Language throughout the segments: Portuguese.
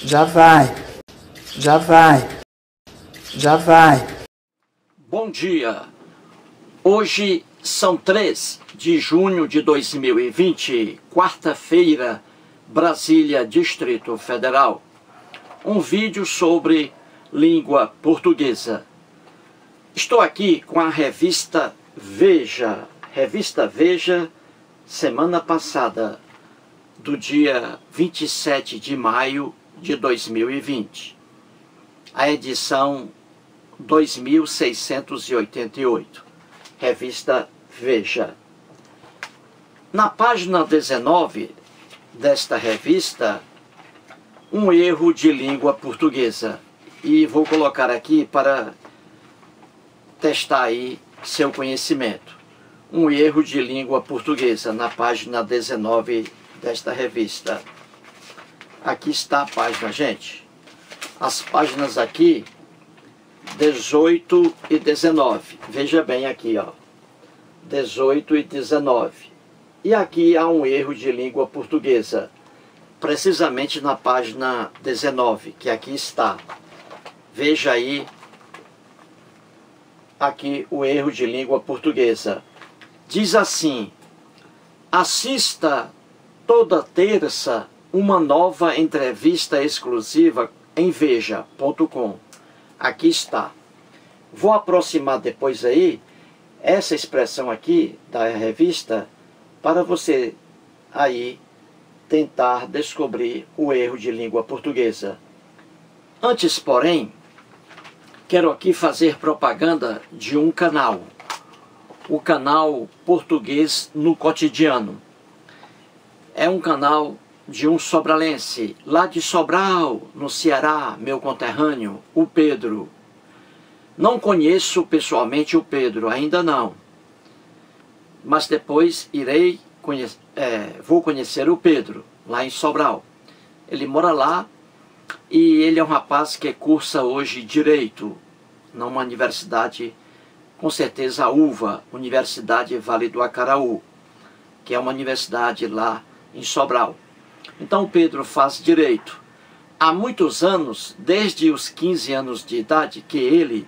Já vai, já vai, já vai. Bom dia, hoje são 3 de junho de 2020, quarta-feira, Brasília, Distrito Federal. Um vídeo sobre língua portuguesa. Estou aqui com a revista Veja, semana passada, do dia 27 de maio de 2020. A edição 2688, revista Veja. Na página 19 desta revista, um erro de língua portuguesa. E vou colocar aqui para testar aí seu conhecimento. Um erro de língua portuguesa, na página 19 desta revista. Aqui está a página, gente. As páginas aqui, 18 e 19. Veja bem aqui, ó. 18 e 19. E aqui há um erro de língua portuguesa. Precisamente na página 19, que aqui está. Veja aí, aqui o erro de língua portuguesa. Diz assim: assista toda terça uma nova entrevista exclusiva em veja.com. Aqui está. Vou aproximar depois aí essa expressão aqui da revista para você aí tentar descobrir o erro de língua portuguesa. Antes, porém, quero aqui fazer propaganda de um canal. O canal Português no Cotidiano. É um canal de um sobralense, lá de Sobral, no Ceará, meu conterrâneo, o Pedro. Não conheço pessoalmente o Pedro, ainda não. Mas depois vou conhecer o Pedro, lá em Sobral. Ele mora lá e ele é um rapaz que cursa hoje Direito, numa universidade, com certeza a UVA, Universidade Vale do Acaraú, que é uma universidade lá em Sobral. Então o Pedro faz Direito. Há muitos anos, desde os 15 anos de idade, que ele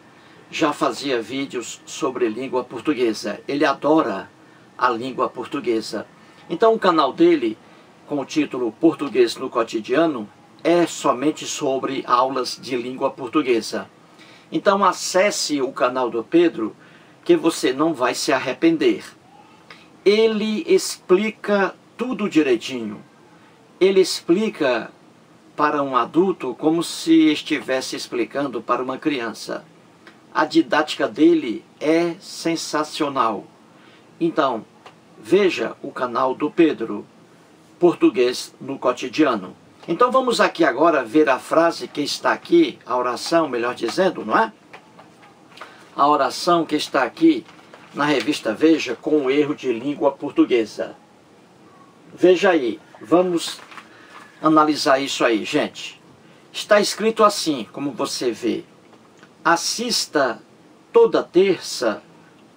já fazia vídeos sobre língua portuguesa. Ele adora a língua portuguesa. Então o canal dele, com o título Português no Cotidiano, é somente sobre aulas de língua portuguesa. Então acesse o canal do Pedro, que você não vai se arrepender. Ele explica tudo direitinho. Ele explica para um adulto como se estivesse explicando para uma criança. A didática dele é sensacional. Então, veja o canal do Pedro, Português no Cotidiano. Então vamos aqui agora ver a frase que está aqui, a oração, melhor dizendo, não é? A oração que está aqui na revista Veja com o erro de língua portuguesa. Veja aí, vamos analisar isso aí, gente. Está escrito assim, como você vê: assista toda terça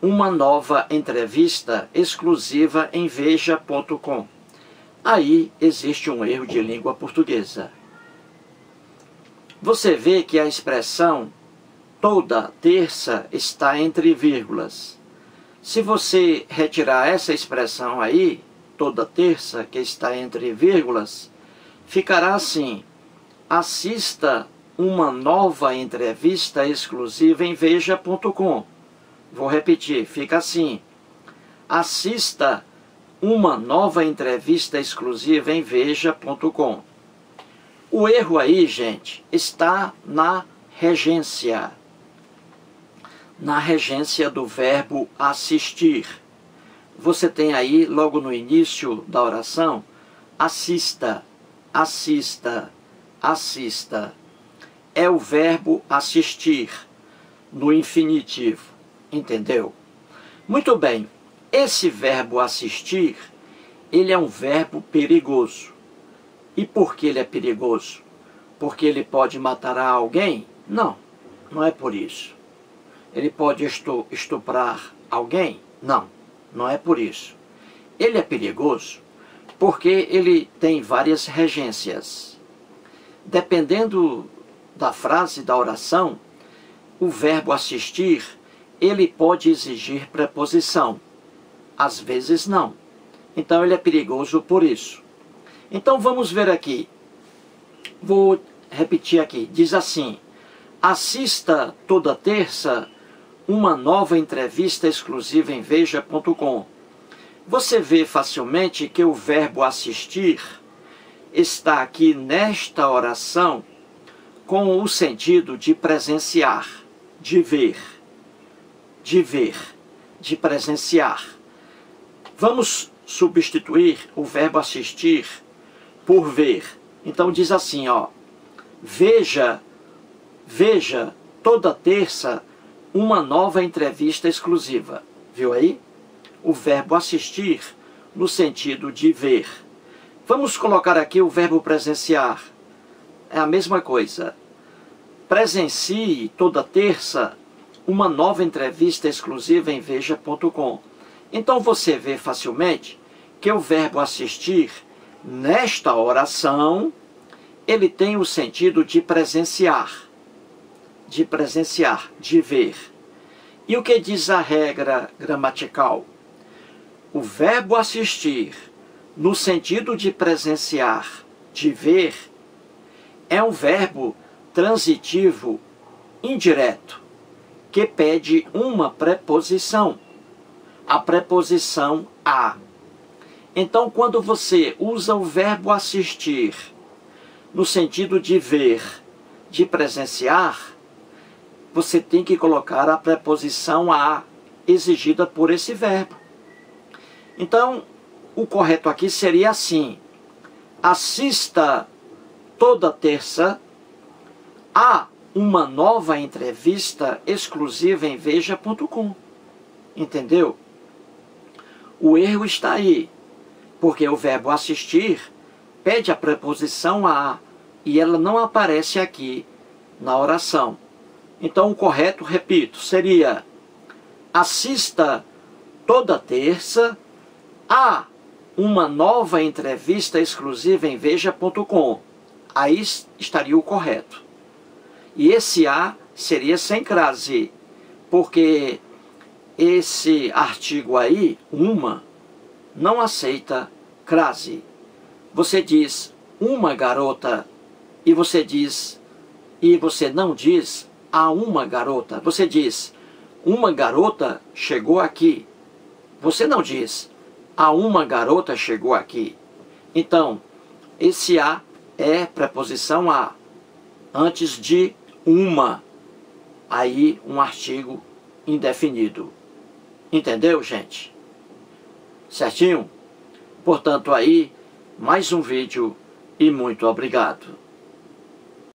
uma nova entrevista exclusiva em veja.com. Aí existe um erro de língua portuguesa. Você vê que a expressão toda terça está entre vírgulas. Se você retirar essa expressão aí, toda terça, que está entre vírgulas, ficará assim: assista uma nova entrevista exclusiva em veja.com. Vou repetir, fica assim: assista uma nova entrevista exclusiva em veja.com. O erro aí, gente, está na regência. Na regência do verbo assistir. Você tem aí, logo no início da oração, assista, assista, assista. É o verbo assistir, no infinitivo. Entendeu? Muito bem. Esse verbo assistir, ele é um verbo perigoso. E por que ele é perigoso? Porque ele pode matar a alguém? Não, não é por isso. Ele pode estuprar alguém? Não, não é por isso. Ele é perigoso porque ele tem várias regências. dependendo da frase, da oração, o verbo assistir, ele pode exigir preposição. Às vezes não. Então ele é perigoso por isso. Então vamos ver aqui. Vou repetir aqui. Diz assim: assista toda terça uma nova entrevista exclusiva em veja.com. Você vê facilmente que o verbo assistir está aqui nesta oração com o sentido de presenciar, de ver, de presenciar. Vamos substituir o verbo assistir por ver. Então diz assim, ó: veja toda terça uma nova entrevista exclusiva. Viu aí? O verbo assistir no sentido de ver. Vamos colocar aqui o verbo presenciar. É a mesma coisa. Presencie toda terça uma nova entrevista exclusiva em veja.com. Então você vê facilmente que o verbo assistir, nesta oração, ele tem o sentido de presenciar, de ver. E o que diz a regra gramatical? O verbo assistir, no sentido de presenciar, de ver, é um verbo transitivo indireto, que pede uma preposição, a preposição a. Então, quando você usa o verbo assistir no sentido de ver, de presenciar, você tem que colocar a preposição a exigida por esse verbo. Então, o correto aqui seria assim: assista toda terça a uma nova entrevista exclusiva em veja.com. Entendeu? O erro está aí, porque o verbo assistir pede a preposição a e ela não aparece aqui na oração. Então o correto, repito, seria: assista toda terça a uma nova entrevista exclusiva em veja.com. Aí estaria o correto. E esse a seria sem crase, porque esse artigo aí, uma, não aceita crase. Você diz uma garota e você não diz a uma garota. Você diz uma garota chegou aqui. Você não diz a uma garota chegou aqui. Então, esse a é preposição a antes de uma. Aí um artigo indefinido. Entendeu, gente? Certinho? Portanto, aí, mais um vídeo e muito obrigado.